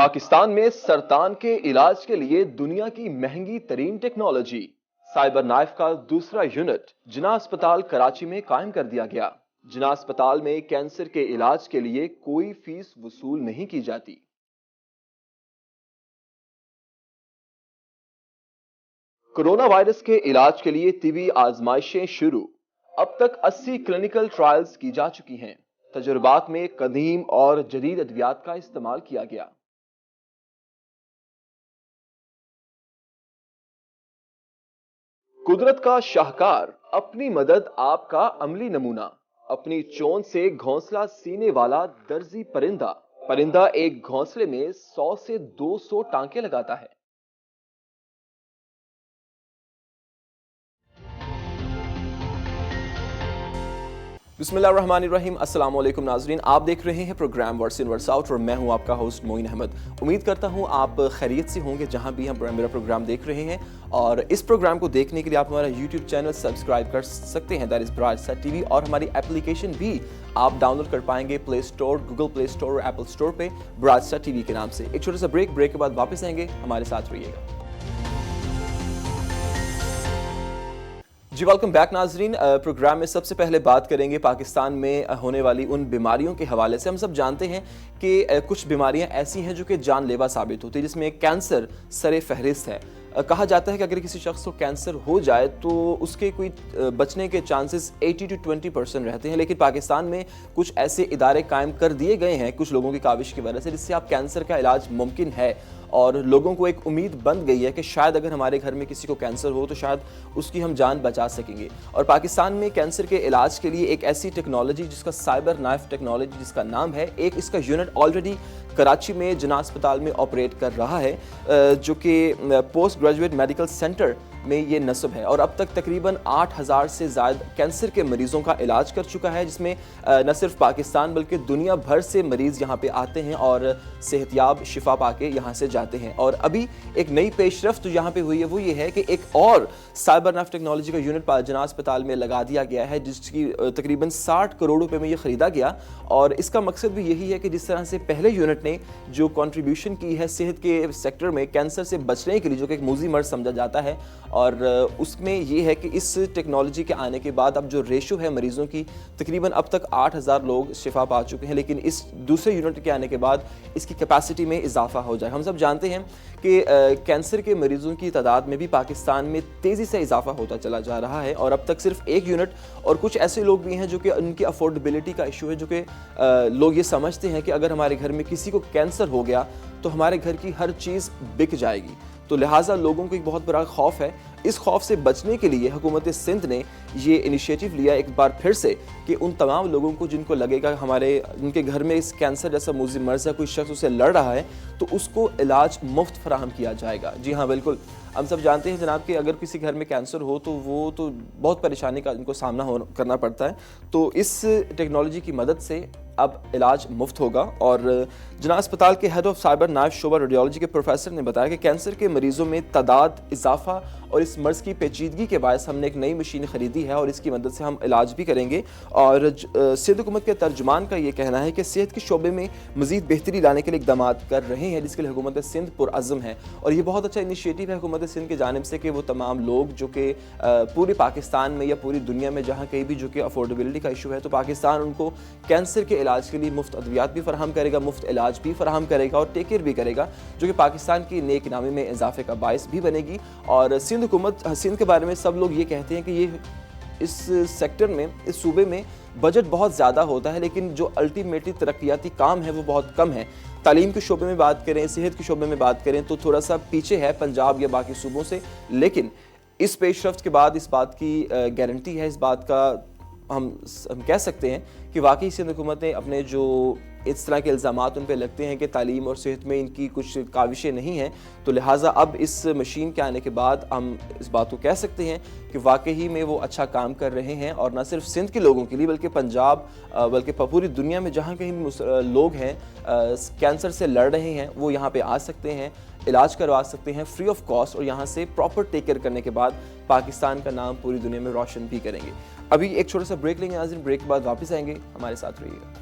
پاکستان میں سرطان کے علاج کے لیے دنیا کی مہنگی ترین ٹیکنالوجی سائبر نائف کا دوسرا یونٹ جناح اسپتال کراچی میں قائم کر دیا گیا۔ جناح اسپتال میں کینسر کے علاج کے لیے کوئی فیس وصول نہیں کی جاتی۔ کورونا وائرس کے علاج کے لیے طبی آزمائشیں شروع۔ اب تک 80 کلینکل ٹرائلز کی جا چکی ہیں۔ تجربات میں قدیم اور جدید ادویات کا استعمال کیا گیا۔ قدرت کا شاہکار، اپنی مدد آپ کا عملی نمونہ، اپنی چونچ سے گھونسلہ سینے والا درزی پرندہ ایک گھونسلے میں 100 سے 200 ٹانکے لگاتا ہے۔ بسم اللہ الرحمن الرحیم۔ السلام علیکم ناظرین، آپ دیکھ رہے ہیں پروگرام ورس ان ورس آؤٹ اور میں ہوں آپ کا ہوسٹ معین احمد۔ امید کرتا ہوں آپ خیریت سے ہوں گے جہاں بھی ہم میرا پروگرام دیکھ رہے ہیں، اور اس پروگرام کو دیکھنے کے لیے آپ ہمارا یوٹیوب چینل سبسکرائب کر سکتے ہیں، that is Braj set T V, اور ہماری اپلیکیشن بھی آپ ڈاؤن لوڈ کر پائیں گے پلے اسٹور، گوگل پلے اسٹور اور ایپل اسٹور پہ براج سیٹ ٹی وی کے نام سے۔ ایک چھوٹا سا بریک کے بعد واپس آئیں گے، ہمارے ساتھ رہیے گا۔ جی ویلکم بیک ناظرین۔ پروگرام میں سب سے پہلے بات کریں گے پاکستان میں ہونے والی ان بیماریوں کے حوالے سے۔ ہم سب جانتے ہیں کہ کچھ بیماریاں ایسی ہیں جو کہ جان لیوا ثابت ہوتی ہیں، جس میں کینسر سر فہرست ہے۔ کہا جاتا ہے کہ اگر کسی شخص کو کینسر ہو جائے تو اس کے کوئی بچنے کے چانسز 80 to 20% رہتے ہیں، لیکن پاکستان میں کچھ ایسے ادارے قائم کر دیے گئے ہیں کچھ لوگوں کی کاوش کی وجہ سے، جس سے آپ کینسر کا علاج ممکن ہے، اور لوگوں کو ایک امید بن گئی ہے کہ شاید اگر ہمارے گھر میں کسی کو کینسر ہو تو شاید اس کی ہم جان بچا سکیں گے۔ اور پاکستان میں کینسر کے علاج کے لیے ایک ایسی ٹیکنالوجی جس کا سائبر نائف ٹیکنالوجی جس کا نام ہے، ایک اس کا یونٹ آلریڈی کراچی میں جناح اسپتال میں آپریٹ کر رہا ہے، جو کہ پوسٹ گریجویٹ میڈیکل سینٹر میں یہ نصب ہے، اور اب تک تقریباً 8000 سے زائد کینسر کے مریضوں کا علاج کر چکا ہے، جس میں نہ صرف پاکستان بلکہ دنیا بھر سے مریض یہاں پہ آتے ہیں اور صحت یاب شفا پا کے یہاں سے جاتے ہیں۔ اور ابھی ایک نئی پیش رفت جو یہاں پہ ہوئی ہے وہ یہ ہے کہ ایک اور سائبر نائف ٹیکنالوجی کا یونٹ جناح اسپتال میں لگا دیا گیا ہے، جس کی تقریباً 60 کروڑ روپے میں یہ خریدا گیا، اور اس کا مقصد بھی یہی ہے کہ جس طرح سے پہلے یونٹ نے جو کنٹریبیوشن کی ہے صحت کے سیکٹر میں کینسر سے بچنے کے لیے، جو کہ ایک موذی مرض سمجھا جاتا ہے، اور اس میں یہ ہے کہ اس ٹیکنالوجی کے آنے کے بعد اب جو ریشو ہے مریضوں کی، تقریباً اب تک 8000 لوگ شفا پا چکے ہیں، لیکن اس دوسرے یونٹ کے آنے کے بعد اس کی کیپیسٹی میں اضافہ ہو جائے۔ ہم سب جانتے ہیں کہ کینسر کے مریضوں کی تعداد میں بھی پاکستان میں تیزی سے اضافہ ہوتا چلا جا رہا ہے، اور اب تک صرف ایک یونٹ، اور کچھ ایسے لوگ بھی ہیں جو کہ ان کی افورڈیبلٹی کا ایشو ہے، جو کہ لوگ یہ سمجھتے ہیں کہ اگر ہمارے گھر میں کسی کو کینسر ہو گیا تو ہمارے گھر کی ہر چیز بک جائے گی، تو لہٰذا لوگوں کو ایک بہت بڑا خوف ہے۔ اس خوف سے بچنے کے لیے حکومت سندھ نے یہ انیشیٹو لیا ایک بار پھر سے کہ ان تمام لوگوں کو جن کو لگے گا ان کے گھر میں اس کینسر جیسا موذی مرض ہے، کوئی شخص اسے لڑ رہا ہے، تو اس کو علاج مفت فراہم کیا جائے گا۔ جی ہاں بالکل، ہم سب جانتے ہیں جناب کہ اگر کسی گھر میں کینسر ہو تو وہ تو بہت پریشانی کا ان کو سامنا کرنا پڑتا ہے، تو اس ٹیکنالوجی کی مدد سے اب علاج مفت ہوگا۔ اور جناح اسپتال کے ہیڈ آف سائبر نائف شعبہ ریڈیولوجی کے پروفیسر نے بتایا کہ کینسر کے مریضوں میں تعداد اضافہ اور اس مرض کی پیچیدگی کے باعث ہم نے ایک نئی مشین خریدی ہے، اور اس کی مدد سے ہم علاج بھی کریں گے۔ اور سندھ حکومت کے ترجمان کا یہ کہنا ہے کہ صحت کے شعبے میں مزید بہتری لانے کے لیے اقدامات کر رہے ہیں، جس کے لیے حکومت سندھ پرعزم ہے، اور یہ بہت اچھا انیشیٹو ہے حکومت سندھ کی جانب سے کہ وہ تمام لوگ جو کہ پورے پاکستان میں یا پوری دنیا میں جہاں کہیں بھی جو کہ افورڈیبلٹی کا ایشو ہے، تو پاکستان ان کو کینسر کے علاج کے لیے مفت ادویات بھی فراہم کرے گا، مفت علاج بھی فراہم کرے گا، اور ٹیک کیئر بھی کرے گا، جو کہ پاکستان کی نیک نامی میں اضافے کا باعث بھی بنے گی۔ اور سندھ کے بارے میں سب لوگ یہ کہتے ہیں کہ یہ اس سیکٹر میں، اس صوبے میں بجٹ بہت زیادہ ہوتا ہے، لیکن جو الٹیمیٹلی ترقیاتی کام ہے وہ بہت کم ہے۔ تعلیم کے شعبے میں بات کریں، صحت کے شعبے میں بات کریں تو تھوڑا سا پیچھے ہے پنجاب یا باقی صوبوں سے، لیکن اس پیش رفت کے بعد اس بات کی گارنٹی ہے، اس بات کا ہم کہہ سکتے ہیں کہ واقعی سندھ حکومت نے اپنے جو اس طرح کے الزامات ان پہ لگتے ہیں کہ تعلیم اور صحت میں ان کی کچھ کاوشیں نہیں ہیں، تو لہٰذا اب اس مشین کے آنے کے بعد ہم اس بات کو کہہ سکتے ہیں کہ واقعی میں وہ اچھا کام کر رہے ہیں، اور نہ صرف سندھ کے لوگوں کے لیے بلکہ پنجاب بلکہ پوری دنیا میں جہاں کہیں بھی لوگ ہیں کینسر سے لڑ رہے ہیں، وہ یہاں پہ آ سکتے ہیں، علاج کروا سکتے ہیں فری آف کاسٹ، اور یہاں سے پراپر ٹیک کیئر کرنے کے بعد پاکستان کا نام پوری دنیا میں روشن بھی کریں گے۔ ابھی ایک چھوٹا سا بریک لیں گے ناظرین، بریک کے بعد واپس آئیں گے، ہمارے ساتھ رہیے گا۔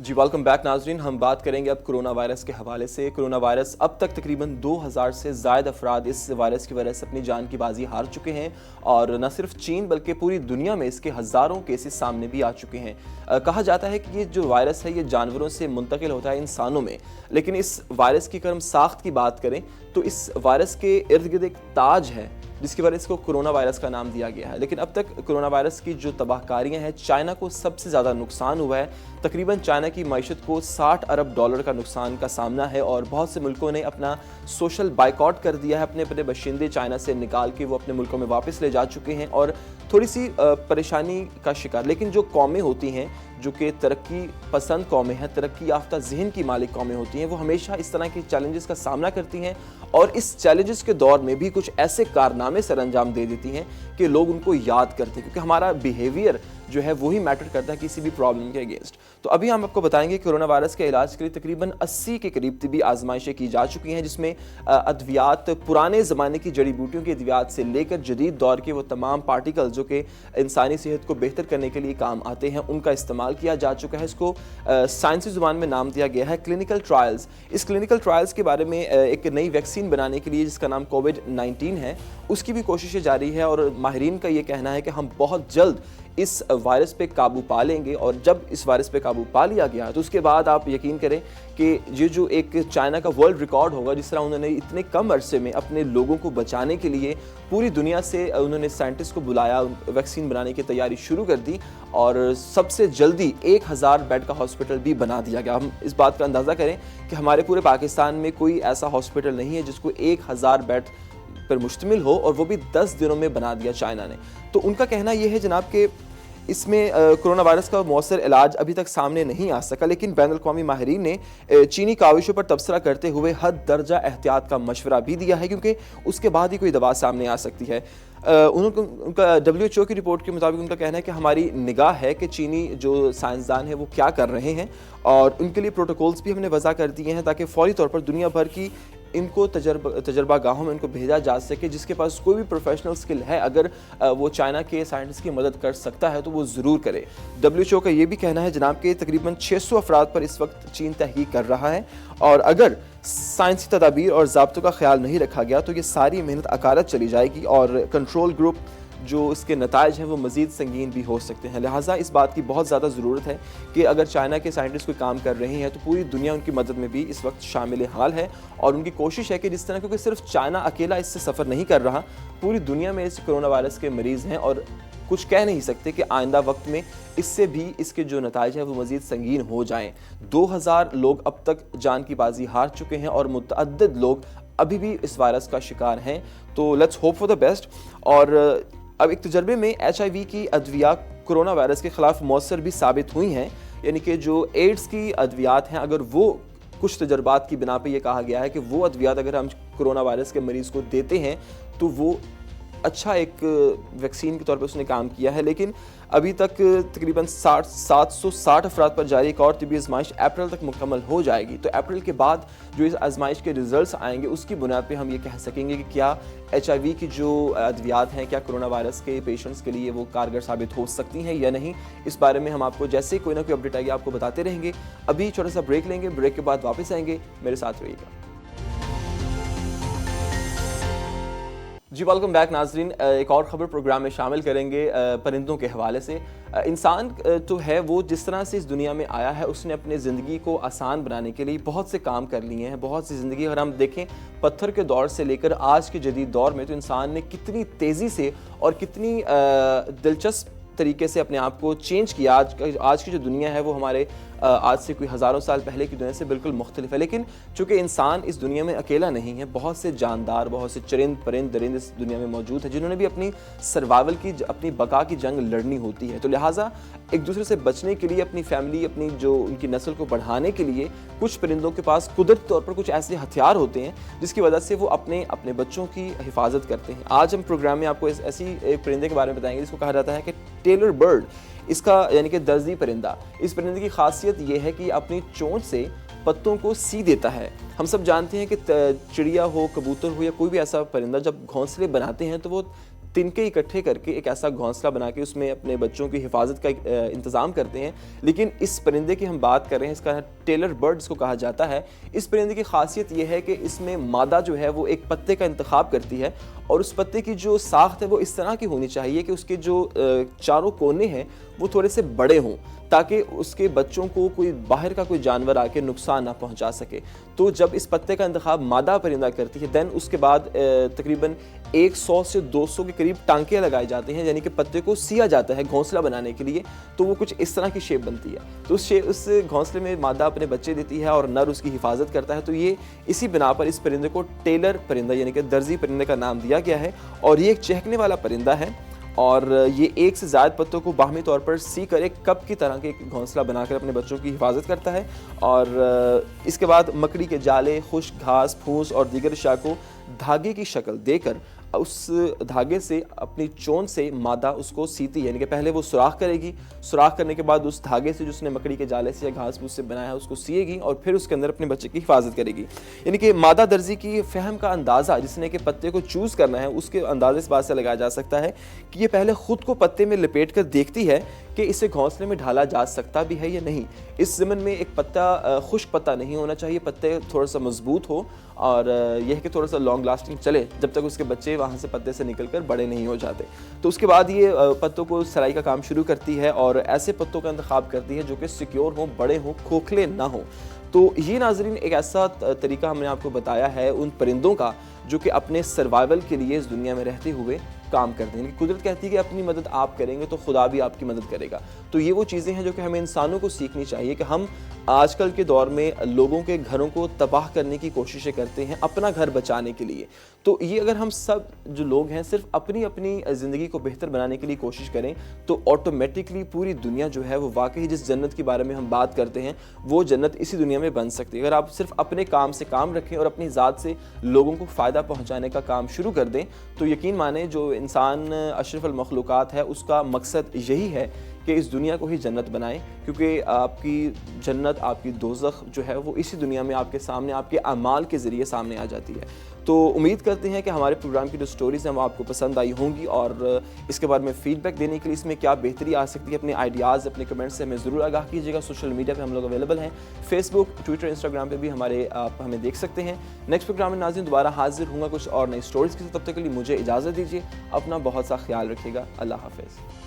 जी वेलकम बैक नाजरीन। हम बात करेंगे अब कोरोना वायरस के हवाले से। कोरोना वायरस अब तक तकरीबन 2000 से ज़ायद अफराद इस वायरस की वजह से अपनी जान की बाजी हार चुके हैं और न सिर्फ चीन बल्कि पूरी दुनिया में इसके हज़ारों केसेस सामने भी आ चुके हैं। कहा जाता है कि ये जो वायरस है ये जानवरों से मुंतकिल होता है इंसानों में, लेकिन इस वायरस की अगर हम साख्त की बात करें तो इस वायरस के इर्द गिर्द एक ताज है जिसकी वजह से इसको कोरोना वायरस का नाम दिया गया है। लेकिन अब तक कोरोना वायरस की जो तबाहकारियां हैं, चाइना को सबसे ज़्यादा नुकसान हुआ है। तकरीबन चाइना की मईशत को $60 अरब का नुकसान का सामना है और बहुत से मुल्कों ने अपना सोशल बाइकआउट कर दिया है। अपने अपने बशिंदे चाइना से निकाल के वो अपने मुल्कों में वापस ले जा चुके हैं और थोड़ी सी परेशानी का शिकार। लेकिन जो कौमें होती हैं जो कि तरक्की पसंद कौमें हैं, तरक्की याफ्ता जहन की मालिक कौमें होती हैं, वो हमेशा इस तरह के चैलेंजेस का सामना करती हैं और इस चैलेंजेस के दौर में भी कुछ ऐसे कारनामे सर अंजाम दे देती हैं कि लोग उनको याद करते हैं, क्योंकि हमारा बिहेवियर जो है वही मैटर करता है किसी भी प्रॉब्लम के अगेंस्ट। तो अभी हम आपको बताएंगे कोरोना वायरस के इलाज के लिए तकरीबन 80 के करीब तिबी आजमाइशें की जा चुकी हैं, जिसमें अद्वियात, पुराने ज़माने की जड़ी बूटियों के अद्वियात से लेकर जदीद दौर के वो तमाम पार्टिकल जो कि इंसानी सेहत को बेहतर करने के लिए काम आते हैं, उनका इस्तेमाल किया जा चुका है। इसको साइंसी ज़ुबान में नाम दिया गया है क्लिनिकल ट्रायल्स। इस क्लिनिकल ट्रायल्स के बारे में एक नई वैक्सीन बनाने के लिए जिसका नाम कोविड-19 है, उसकी भी कोशिशें जारी है और माहिरीन का ये कहना है कि हम बहुत जल्द इस वायरस पे काबू पा लेंगे और जब इस वायरस पे काबू पा लिया गया तो उसके बाद आप यकीन करें कि ये जो एक चाइना का वर्ल्ड रिकॉर्ड होगा, जिस तरह उन्होंने इतने कम अरसे में अपने लोगों को बचाने के लिए पूरी दुनिया से उन्होंने साइंटिस्ट को बुलाया, वैक्सीन बनाने की तैयारी शुरू कर दी और सबसे जल्दी 1000 बेड का हॉस्पिटल भी बना दिया गया। हम इस बात का अंदाज़ा करें कि हमारे पूरे पाकिस्तान में कोई ऐसा हॉस्पिटल नहीं है जिसको 1000 बेड पर मुश्तमिल हो, और वो भी 10 दिनों में बना दिया चाइना ने। तो उनका कहना यह है जनाब कि इसमें कोरोना वायरस का मौसर इलाज अभी तक सामने नहीं आ सका, लेकिन बैनुल-अक़वामी माहिरीन ने चीनी काविशों पर तबसरा करते हुए हद दर्जा एहतियात का मशवरा भी दिया है, क्योंकि उसके बाद ही कोई दवा सामने आ सकती है। उनका WHO की रिपोर्ट के मुताबिक उनका कहना है कि हमारी निगाह है कि चीनी जो साइंसदान हैं वो क्या कर रहे हैं और उनके लिए प्रोटोकॉल्स भी हमने वज़ा कर दिए हैं ताकि फ़ौरी तौर पर दुनिया भर की इनको तजर्बा गाहों में इनको भेजा जा सके। जिसके पास कोई भी प्रोफेशनल स्किल है, अगर वो चाइना के साइंटिस्ट की मदद कर सकता है तो वो ज़रूर करे। WHO का ये भी कहना है जनाब कि तकरीबन 600 अफराद पर इस वक्त चीन तहकीक कर रहा है और अगर साइंसी तदाबीर और ज़ाब्तों का ख्याल नहीं रखा गया तो ये सारी मेहनत अकालत चली जाएगी और कंट्रोल ग्रुप जो इसके नताइज हैं वो मज़ीद संगीन भी हो सकते हैं। लिहाजा इस बात की बहुत ज़्यादा ज़रूरत है कि अगर चाइना के साइंटिस्ट कोई काम कर रहे हैं तो पूरी दुनिया उनकी मदद में भी इस वक्त शामिल हाल है और उनकी कोशिश है कि जिस तरह, क्योंकि सिर्फ चाइना अकेला इससे सफ़र नहीं कर रहा, पूरी दुनिया में इस कोरोना वायरस के मरीज़ हैं और कुछ कह नहीं सकते कि आइंदा वक्त में इससे भी इसके जो नताइज हैं वो मज़ीद संगीन हो जाएँ। 2000 लोग अब तक जान की बाजी हार चुके हैं और मुतअद्दिद लोग अभी भी इस वायरस का शिकार हैं। तो let's hope for the best. और अब एक तजर्बे में HIV की अद्विया कोरोना वायरस के ख़िलाफ़ मौसर भी साबित हुई हैं, यानी कि जो एड्स की अद्वियात हैं, अगर वो कुछ तजर्बात की बिना पे ये कहा गया है कि वो अद्वियात अगर हम कोरोना वायरस के मरीज़ को देते हैं तो वो अच्छा एक वैक्सीन के तौर पे उसने काम किया है। लेकिन अभी तक तकरीबन 760 अफराद पर जारी एक और तिबी आजमाइश अप्रैल तक मुकम्मल हो जाएगी। तो अप्रैल के बाद जो इस आजमाइश के रिजल्ट्स आएंगे उसकी बुनियाद पे हम ये कह सकेंगे कि क्या HIV की जो अद्वियात हैं क्या कोरोना वायरस के पेशेंट्स के लिए वो कारगर साबित हो सकती हैं या नहीं। इस बारे में हम आपको जैसे कोई ना कोई अपडेट आएगी आपको बताते रहेंगे। अभी छोटा सा ब्रेक लेंगे, ब्रेक के बाद वापस आएंगे, मेरे साथ रहिएगा। जी वेलकम बैक नाजरीन। एक और ख़बर प्रोग्राम में शामिल करेंगे परिंदों के हवाले से। इंसान तो है वो जिस तरह से इस दुनिया में आया है उसने अपने ज़िंदगी को आसान बनाने के लिए बहुत से काम कर लिए हैं। बहुत सी ज़िंदगी अगर हम देखें पत्थर के दौर से लेकर आज के जदीद दौर में, तो इंसान ने कितनी तेज़ी से और कितनी दिलचस्प तरीके से अपने आप को चेंज किया। आज की जो दुनिया है वो हमारे आज से कोई हज़ारों साल पहले की दुनिया से बिल्कुल मुख्तलिफ है। लेकिन चूँकि इंसान इस दुनिया में अकेला नहीं है, बहुत से जानदार, बहुत से चरिंद परिंद दरिंद इस दुनिया में मौजूद है जिन्होंने भी अपनी सर्वाइवल की, अपनी बका की जंग लड़नी होती है। तो लिहाजा एक दूसरे से बचने के लिए, अपनी फैमिली, अपनी जो उनकी नस्ल को बढ़ाने के लिए कुछ परिंदों के पास कुदरती तौर पर कुछ ऐसे हथियार होते हैं जिसकी वजह से वो अपने बच्चों की हिफाजत करते हैं। आज हम प्रोग्राम में आपको ऐसी एक परिंदे के बारे में बताएंगे जिसको कहा जाता है कि टेलर बर्ड, इसका यानी कि दर्जी परिंदा। इस परिंदे की खासियत यह है कि अपनी चोंच से पत्तों को सी देता है। हम सब जानते हैं कि चिड़िया हो, कबूतर हो या कोई भी ऐसा परिंदा जब घोंसले बनाते हैं तो वो तिनके इकट्ठे करके एक ऐसा घोंसला बना के उसमें अपने बच्चों की हिफाजत का इंतज़ाम करते हैं। लेकिन इस परिंदे की हम बात कर रहे हैं, इसका टेलर बर्ड इसको कहा जाता है। इस परिंदे की खासियत ये है कि इसमें मादा जो है वो एक पत्ते का इंतखाब करती है और उस पत्ते की जो साख्त है वो इस तरह की होनी चाहिए कि उसके जो चारों कोने हैं वो थोड़े से बड़े हों, ताकि उसके बच्चों को कोई बाहर का कोई जानवर आके नुकसान ना पहुंचा सके। तो जब इस पत्ते का इंतखाब मादा परिंदा करती है, देन उसके बाद तकरीबन 100 से 200 के करीब टांके लगाए जाते हैं, यानी कि पत्ते को सिया जाता है घोंसला बनाने के लिए। तो वो कुछ इस तरह की शेप बनती है। तो उस घोंसले में मादा अपने बच्चे देती है और नर उसकी हिफाजत करता है। तो ये इसी बिना पर इस परिंदे को टेलर परिंदा यानी कि दर्जी परिंदे का नाम दिया गया है। और ये एक चहकने वाला परिंदा है और ये एक से ज़्यादा पत्तों को बाहमी तौर पर सी कर एक कप की तरह के एक घोंसला बनाकर अपने बच्चों की हिफाजत करता है। और इसके बाद मकड़ी के जाले, खुश्क घास, फूस और दीगर अशिया को धागे की शक्ल देकर उस धागे से अपनी चोंच से मादा उसको सीती है, यानी कि पहले वो सुराख करेगी, सुराख करने के बाद उस धागे से जिसने मकड़ी के जाले से या घास फूस से बनाया है उसको सिएगी और फिर उसके अंदर अपने बच्चे की हिफाजत करेगी। यानी कि मादा दर्जी की फ़हम का अंदाज़ा जिसने कि पत्ते को चूज़ करना है उसके अंदाज़े इस बात से लगाया जा सकता है कि ये पहले ख़ुद को पत्ते में लपेट कर देखती है कि इसे घोंसले में ढाला जा सकता भी है या नहीं। इस ज़मन में एक पत्ता खुश्क पत्ता नहीं होना चाहिए, पत्ते थोड़ा सा मजबूत हो और यह है कि थोड़ा सा लॉन्ग लास्टिंग चले जब तक उसके बच्चे वहाँ से पत्ते से निकलकर बड़े नहीं हो जाते। तो उसके बाद ये पत्तों को सराई का काम शुरू करती है और ऐसे पत्तों का इंतखाब करती है जो कि सिक्योर हों, बड़े हों, खोखले ना हों। तो ये नाज़रीन एक ऐसा तरीका हमने आपको बताया है उन परिंदों का जो कि अपने सर्वाइवल के लिए इस दुनिया में रहते हुए काम करते हैं। कुदरत कहती है कि अपनी मदद आप करेंगे तो खुदा भी आपकी मदद करेगा। तो ये वो चीज़ें हैं जो कि हमें इंसानों को सीखनी चाहिए कि हम आजकल के दौर में लोगों के घरों को तबाह करने की कोशिशें करते हैं अपना घर बचाने के लिए। तो ये अगर हम सब जो लोग हैं सिर्फ अपनी अपनी ज़िंदगी को बेहतर बनाने के लिए कोशिश करें तो ऑटोमेटिकली पूरी दुनिया जो है वो वाकई जिस जन्नत के बारे में हम बात करते हैं वो जन्नत इसी दुनिया में बन सकती है। अगर आप सिर्फ अपने काम से काम रखें और अपनी ज़ात से लोगों को फ़ायदा पहुँचाने का काम शुरू कर दें तो यकीन माने जो इंसान अशरफुल मखलूक़ात है उसका मकसद यही है कि इस दुनिया को ही जन्नत बनाएं, क्योंकि आपकी जन्नत, आपकी दोज़ख जो है वो इसी दुनिया में आपके सामने आपके अमाल के ज़रिए सामने आ जाती है। तो उम्मीद करते हैं कि हमारे प्रोग्राम की जो स्टोरीज़ हैं वो आपको पसंद आई होंगी और इसके बारे में फ़ीडबैक देने के लिए इसमें क्या बेहतरी आ सकती है, अपने आइडियाज़, अपने कमेंट्स से हमें ज़रूर आगाह कीजिएगा। सोशल मीडिया पे हम लोग अवेलेबल हैं, फेसबुक, ट्विटर, इंस्टाग्राम पे भी आप हमें देख सकते हैं। नेक्स्ट प्रोग्राम में नाज़रीन दोबारा हाजिर होंगे कुछ और नई स्टोरीज़ के साथ। तब तक के लिए मुझे इजाज़त दीजिए। अपना बहुत सा ख्याल रखिएगा। अल्लाह हाफ़िज़।